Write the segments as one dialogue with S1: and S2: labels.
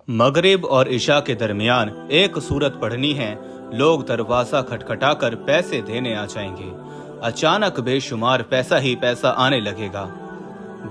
S1: मगरिब और इशा के दरमियान एक सूरत पढ़नी है। लोग दरवाजा खटखटाकर पैसे देने आ जाएंगे। अचानक बेशुमार पैसा ही पैसा आने लगेगा।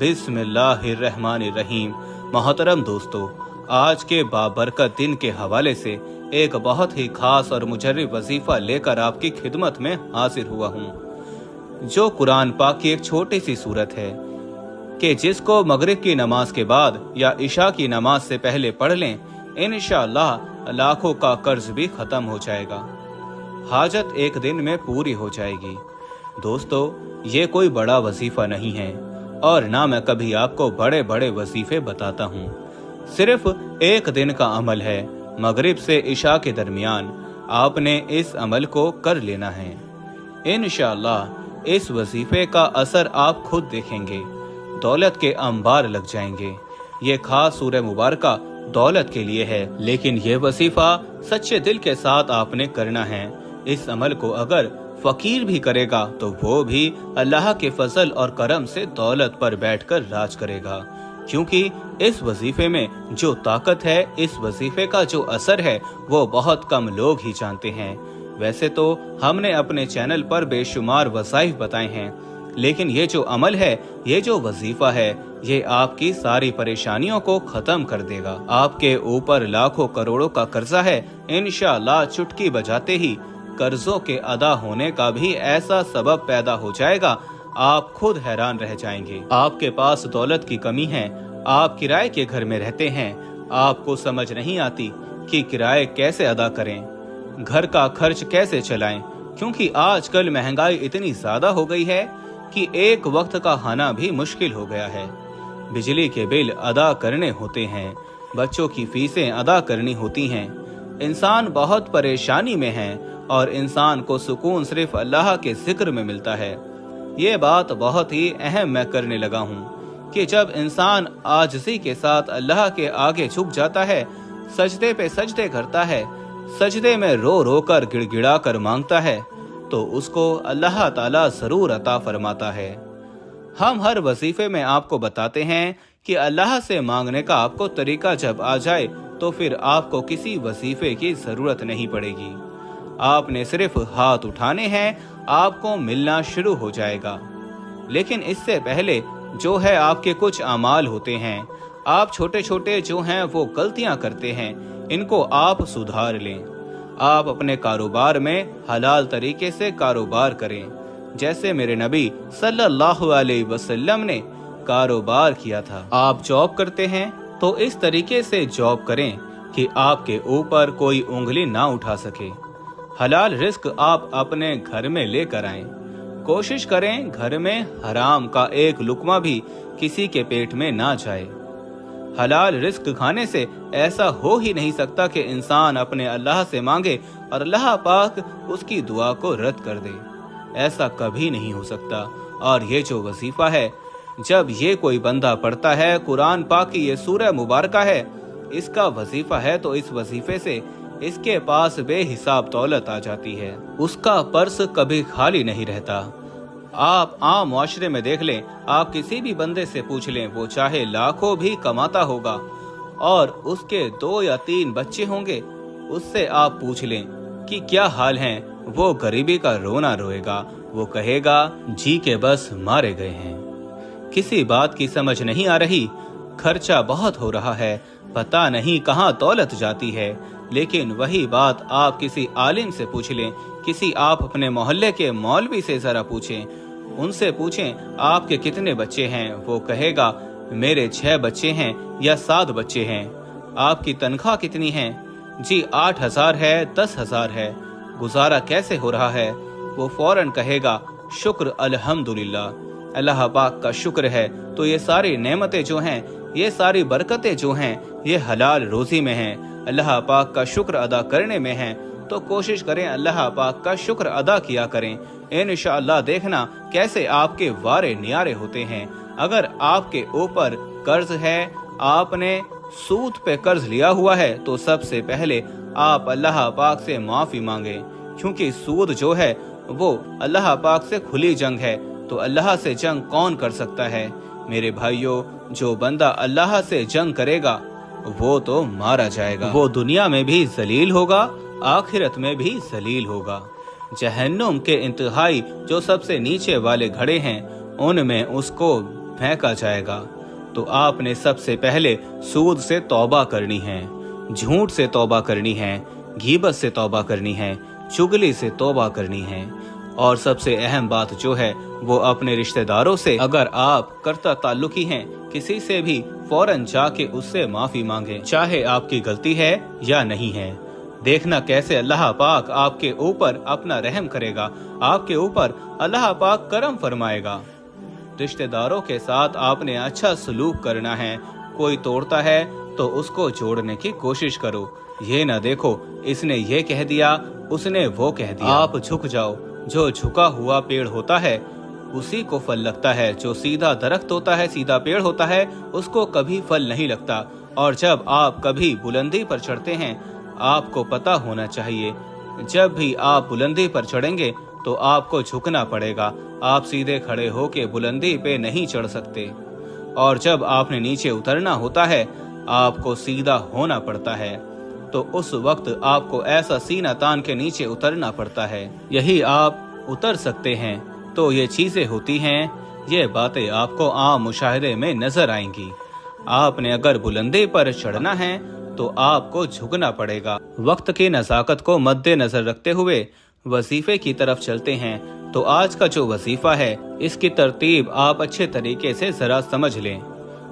S1: बिस्मिल्लाहिर्रहमानिर्रहीम। मोहतरम दोस्तों, आज के बाबरकत दिन के हवाले से एक बहुत ही खास और मुजर्रिब वजीफा लेकर आपकी खिदमत में हाजिर हुआ हूँ, जो कुरान पाक की एक छोटी सी सूरत है कि जिसको मगरिब की नमाज के बाद या इशा की नमाज से पहले पढ़ लें, इंशाअल्लाह लाखों का कर्ज भी खत्म हो जाएगा। हाजत एक दिन में पूरी हो जाएगी। दोस्तों, ये कोई बड़ा वजीफा नहीं है और ना मैं कभी आपको बड़े बड़े वजीफे बताता हूँ। सिर्फ एक दिन का अमल है। मगरिब से इशा के दरमियान आपने इस अमल को कर लेना है। इंशाअल्लाह इस वजीफे का असर आप खुद देखेंगे। दौलत के अंबार लग जाएंगे। ये खास सूरह मुबारका दौलत के लिए है, लेकिन ये वजीफा सच्चे दिल के साथ आपने करना है। इस अमल को अगर फकीर भी करेगा तो वो भी अल्लाह के फजल और करम से दौलत पर बैठकर राज करेगा, क्योंकि इस वजीफे में जो ताकत है, इस वजीफे का जो असर है, वो बहुत कम लोग ही जानते हैं। वैसे तो हमने अपने चैनल पर बेशुमार वज़ाइफ बताए हैं, लेकिन ये जो अमल है, ये जो वजीफा है, ये आपकी सारी परेशानियों को खत्म कर देगा। आपके ऊपर लाखों करोड़ों का कर्जा है, इंशाअल्लाह चुटकी बजाते ही कर्जों के अदा होने का भी ऐसा सबब पैदा हो जाएगा, आप खुद हैरान रह जाएंगे। आपके पास दौलत की कमी है, आप किराए के घर में रहते हैं, आपको समझ नहीं आती कि किराए कैसे अदा करें, घर का खर्च कैसे चलाएं, क्योंकि आजकल महंगाई इतनी ज्यादा हो गई है कि एक वक्त का खाना भी मुश्किल हो गया है। बिजली के बिल अदा करने होते हैं, बच्चों की फीसें अदा करनी होती हैं। इंसान बहुत परेशानी में है और इंसान को सुकून सिर्फ अल्लाह के जिक्र में मिलता है। ये बात बहुत ही अहम मैं करने लगा हूँ कि जब इंसान आजिज़ी के साथ अल्लाह के आगे झुक जाता है, सजदे पे सजदे करता है, सजदे में रो रो कर गिड़गिड़ा कर मांगता है, तो उसको अल्लाह ताला जरूर अता फरमाता है। हम हर वजीफे में आपको बताते हैं कि अल्लाह से मांगने का आपको तरीका जब आ जाए तो फिर आपको किसी वजीफे की जरूरत नहीं पड़ेगी। आपने सिर्फ हाथ उठाने हैं, आपको मिलना शुरू हो जाएगा। लेकिन इससे पहले जो है आपके कुछ अमाल होते हैं। आप छोटे छोटे जो हैं वो गलतियां करते हैं, इनको आप सुधार लें। आप अपने कारोबार में हलाल तरीके से कारोबार करें, जैसे मेरे नबी सल्लल्लाहु अलैहि वसल्लम ने कारोबार किया था। आप जॉब करते हैं तो इस तरीके से जॉब करें कि आपके ऊपर कोई उंगली ना उठा सके। हलाल रिस्क आप अपने घर में लेकर आएं। कोशिश करें घर में हराम का एक लुकमा भी किसी के पेट में ना जाए। हलाल रिस्क खाने से ऐसा हो ही नहीं सकता कि इंसान अपने अल्लाह से मांगे और अल्लाह पाक उसकी दुआ को रद्द कर दे। ऐसा कभी नहीं हो सकता। और ये जो वजीफा है, जब ये कोई बंदा पढ़ता है, कुरान पाक की ये सूरह मुबारका है, इसका वजीफा है, तो इस वजीफे से इसके पास बेहिसाब दौलत आ जाती है। उसका पर्स कभी खाली नहीं रहता। आप आम मुआशरे में देख लें, आप किसी भी बंदे से पूछ लें, वो चाहे लाखों भी कमाता होगा और उसके 2 या 3 बच्चे होंगे, उससे आप पूछ लें कि क्या हाल है, वो गरीबी का रोना रोएगा। वो कहेगा जी के बस मारे गए हैं। किसी बात की समझ नहीं आ रही, खर्चा बहुत हो रहा है, पता नहीं कहाँ दौलत जाती है। लेकिन वही बात आप किसी आलिम से पूछ लें, किसी आप अपने मोहल्ले के मौलवी से जरा पूछें, उनसे पूछें आपके कितने बच्चे हैं, वो कहेगा मेरे 6 बच्चे हैं या 7 बच्चे हैं। आपकी तनख्वाह कितनी है? जी 8,000 है, 10,000 है। गुजारा कैसे हो रहा है? वो फौरन कहेगा शुक्र अल्हम्दुलिल्लाह, अल्लाह पाक का शुक्र है। तो ये सारी नेमतें जो हैं, ये सारी बरकतें जो हैं, ये हलाल रोजी में हैं, अल्लाह पाक का शुक्र अदा करने में हैं। तो कोशिश करें अल्लाह पाक का शुक्र अदा किया करें। इंशाअल्लाह देखना कैसे आपके वारे न्यारे होते हैं। अगर आपके ऊपर कर्ज है, आपने सूद पे कर्ज लिया हुआ है, तो सबसे पहले आप अल्लाह पाक से माफी मांगे, क्योंकि सूद जो है वो अल्लाह पाक से खुली जंग है। तो अल्लाह से जंग कौन कर सकता है? मेरे भाइयों, जो बंदा अल्लाह से जंग करेगा वो तो मारा जाएगा। वो दुनिया में भी जलील होगा, आखिरत में भी जलील होगा। जहन्नुम के इंतहाई जो सबसे नीचे वाले घड़े हैं उनमें उसको फेंका जाएगा। तो आपने सबसे पहले सूद से तौबा करनी है, झूठ से तौबा करनी है, गीबत से तौबा करनी है, चुगली से तौबा करनी है, और सबसे अहम बात जो है वो अपने रिश्तेदारों से, अगर आप करता ताल्लुकी हैं किसी से भी फौरन जाके उससे माफी मांगे, चाहे आपकी गलती है या नहीं है। देखना कैसे अल्लाह पाक आपके ऊपर अपना रहम करेगा, आपके ऊपर अल्लाह पाक करम फरमाएगा। रिश्तेदारों के साथ आपने अच्छा सलूक करना है। कोई तोड़ता है तो उसको जोड़ने की कोशिश करो। ये ना देखो इसने ये कह दिया, उसने वो कह दिया। आप झुक जाओ। जो झुका हुआ पेड़ होता है उसी को फल लगता है। जो सीधा दरख्त होता है, सीधा पेड़ होता है, उसको कभी फल नहीं लगता। और जब आप कभी बुलंदी पर चढ़ते हैं, आपको पता होना चाहिए जब भी आप बुलंदी पर चढ़ेंगे तो आपको झुकना पड़ेगा। आप सीधे खड़े होके बुलंदी पे नहीं चढ़ सकते। और जब आपने नीचे उतरना होता है आपको सीधा होना पड़ता है। तो उस वक्त आपको ऐसा सीना तान के नीचे उतरना पड़ता है। यही आप उतर सकते हैं। तो ये चीजें होती हैं, ये बातें आपको आम मुशाहिदे में नजर आएंगी। आपने अगर बुलंदी पर चढ़ना है तो आपको झुकना पड़ेगा। वक्त की नज़ाकत को मद्देनजर रखते हुए वजीफे की तरफ चलते हैं। तो आज का जो वजीफा है इसकी तरतीब आप अच्छे तरीके से जरा समझ लें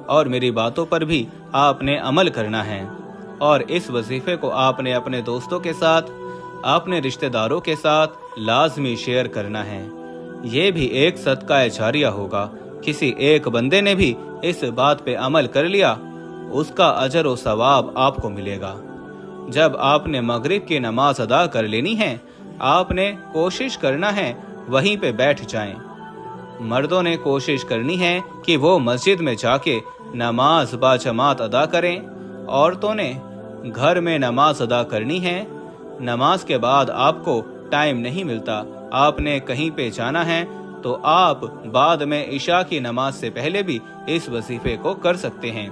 S1: और मेरी बातों पर भी आपने अमल करना है। और इस वजीफे को आपने अपने दोस्तों के साथ, अपने रिश्तेदारों के साथ लाजमी शेयर करना है। ये भी एक सदका जारिया होगा। किसी एक बंदे ने भी इस बात पे अमल कर लिया, उसका अजर और सवाब आपको मिलेगा। जब आपने मगरिब की नमाज अदा कर लेनी है, आपने कोशिश करना है वहीं पे बैठ जाएं। मर्दों ने कोशिश करनी है कि वो मस्जिद में जाके नमाज बाजमात अदा करें। औरतों ने घर में नमाज अदा करनी है। नमाज के बाद आपको टाइम नहीं मिलता, आपने कहीं पे जाना है, तो आप बाद में इशा की नमाज से पहले भी इस वजीफे को कर सकते हैं।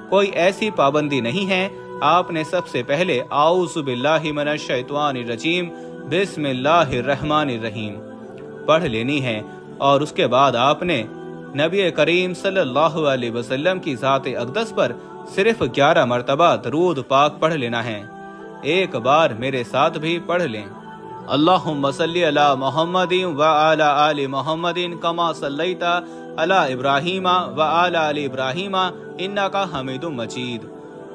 S1: कोई ऐसी पाबंदी नहीं है। आपने सबसे पहले आऊज़ु बिल्लाहि मिनश शैतानिर रजीम बिस्मिल्लाहिर रहमानिर रहीम पढ़ लेनी है। और उसके बाद आपने नबी करीम सल्लल्लाहु अलैहि वसल्लम की ज़ात अक़दस पर सिर्फ 11 मरतबा दरूद पाक पढ़ लेना है। एक बार मेरे साथ भी पढ़ लें। अल्लाहुम्मा सल्ली अला मुहम्मदिन व अला आलि मुहम्मदिन कमा सल्लैता अला इब्राहीमा व अला आलि इब्राहीमा इन्नका हमीदुम मजीद।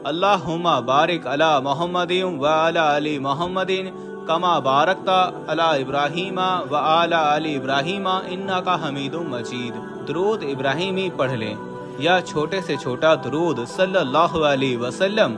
S1: अल्लाहुम्मा बारिक अला मुहम्मदिन व अला आलि मुहम्मदिन कमा बारकता अला इब्राहीमा व अला आलि इब्राहीमा इन्नका हमीदुम मजीद। दरूद इब्राहीमी पढ़ लें या छोटे से छोटा दरूद सल्लल्लाहु अलैहि वसल्लम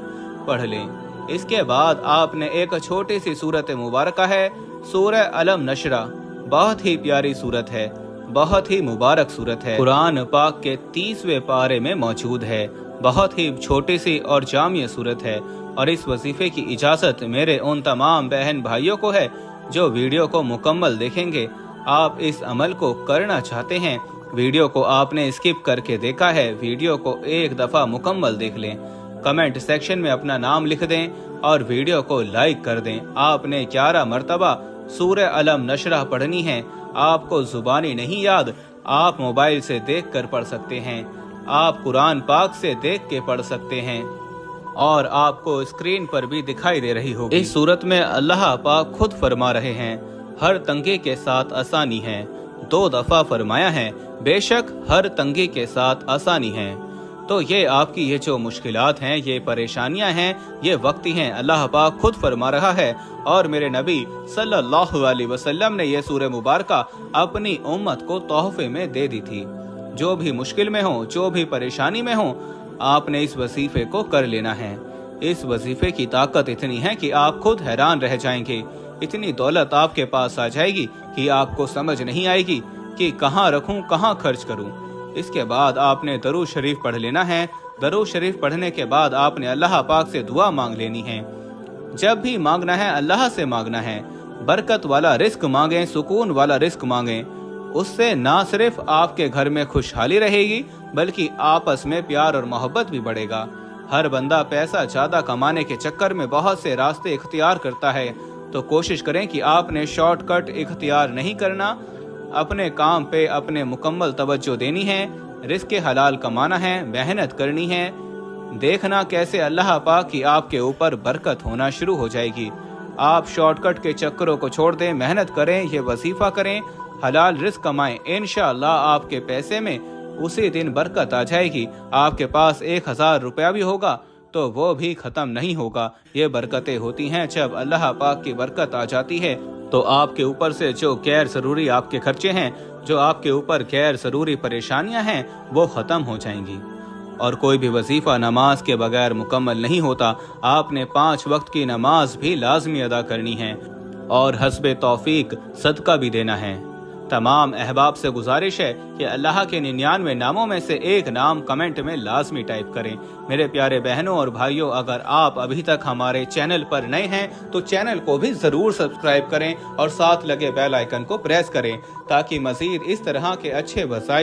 S1: पढ़ लें। इसके बाद आपने एक छोटी सी सूरत मुबारक है, सूरह अलम नशरा। बहुत ही प्यारी सूरत है, बहुत ही मुबारक सूरत है। कुरान पाक के 30वें पारे में मौजूद है। बहुत ही छोटी सी और जामिया सूरत है। और इस वजीफे की इजाज़त मेरे उन तमाम बहन भाइयों को है जो वीडियो को मुकम्मल देखेंगे। आप इस अमल को करना चाहते हैं, वीडियो को आपने स्किप करके देखा है, वीडियो को एक दफ़ा मुकम्मल देख लें। कमेंट सेक्शन में अपना नाम लिख दें और वीडियो को लाइक कर दें। आपने 11 मरतबा सूरह अलम नशरा पढ़नी है। आपको जुबानी नहीं याद, आप मोबाइल से देख कर पढ़ सकते हैं, आप कुरान पाक से देख के पढ़ सकते हैं और आपको स्क्रीन पर भी दिखाई दे रही होगी। इस सूरत में अल्लाह पाक खुद फरमा रहे हैं, हर तंगे के साथ आसानी है। 2 दफा फरमाया है, बेशक हर तंगे के साथ आसानी है। तो ये आपकी ये जो मुश्किलात हैं, ये परेशानियां हैं, ये वक्ती हैं। अल्लाह पाक खुद फरमा रहा है और मेरे नबी सल्लल्लाहु अलैहि वसल्लम ने ये सूरह मुबारका अपनी उम्मत को तोहफे में दे दी थी। जो भी मुश्किल में हो, जो भी परेशानी में हो, आपने इस वजीफे को कर लेना है। इस वजीफे की ताकत इतनी है कि आप खुद हैरान रह जाएंगे। इतनी दौलत आपके पास आ जाएगी कि आपको समझ नहीं आएगी कि कहाँ रखूं, कहाँ खर्च करूं। इसके बाद आपने दरूद शरीफ पढ़ लेना है। दरूद शरीफ पढ़ने के बाद आपने अल्लाह पाक से दुआ मांग लेनी है। जब भी मांगना है अल्लाह से मांगना है। बरकत वाला रिस्क मांगें, सुकून वाला रिस्क मांगें। उससे ना सिर्फ आपके घर में खुशहाली रहेगी बल्कि आपस में प्यार और मोहब्बत भी बढ़ेगा। हर बंदा पैसा ज्यादा कमाने के चक्कर में बहुत से रास्ते इख्तियार करता है, तो कोशिश करें कि आपने शॉर्टकट इख्तियार नहीं करना। अपने काम पे अपने मुकम्मल तवज्जो देनी है, रिस्क हलाल कमाना है, मेहनत करनी है, देखना कैसे अल्लाह पाक की आपके ऊपर बरकत होना शुरू हो जाएगी। आप शॉर्टकट के चक्करों को छोड़ दें, मेहनत करें, ये वजीफा करें, हलाल रिस्क कमाएं। इंशाअल्लाह आपके पैसे में उसी दिन बरकत आ जाएगी। आपके पास 1000 रुपया भी होगा तो वो भी खत्म नहीं होगा। ये बरकतें होती हैं जब अल्लाह पाक की बरकत आ जाती है तो आपके ऊपर से जो गैर जरूरी आपके खर्चे हैं, जो आपके ऊपर गैर जरूरी परेशानियां हैं, वो खत्म हो जाएंगी। और कोई भी वजीफा नमाज के बगैर मुकम्मल नहीं होता। आपने 5 वक्त की नमाज भी लाजमी अदा करनी है और हस्बे तौफीक सदका भी देना है। तमाम अहबाब से गुजारिश है कि अल्लाह के 99 नामों में से एक नाम कमेंट में लाजमी टाइप करें। मेरे प्यारे बहनों और भाइयों, अगर आप अभी तक हमारे चैनल पर नए हैं तो चैनल को भी जरूर सब्सक्राइब करें और साथ लगे बेल आइकन को प्रेस करें ताकि मजीद इस तरह के अच्छे वसाइल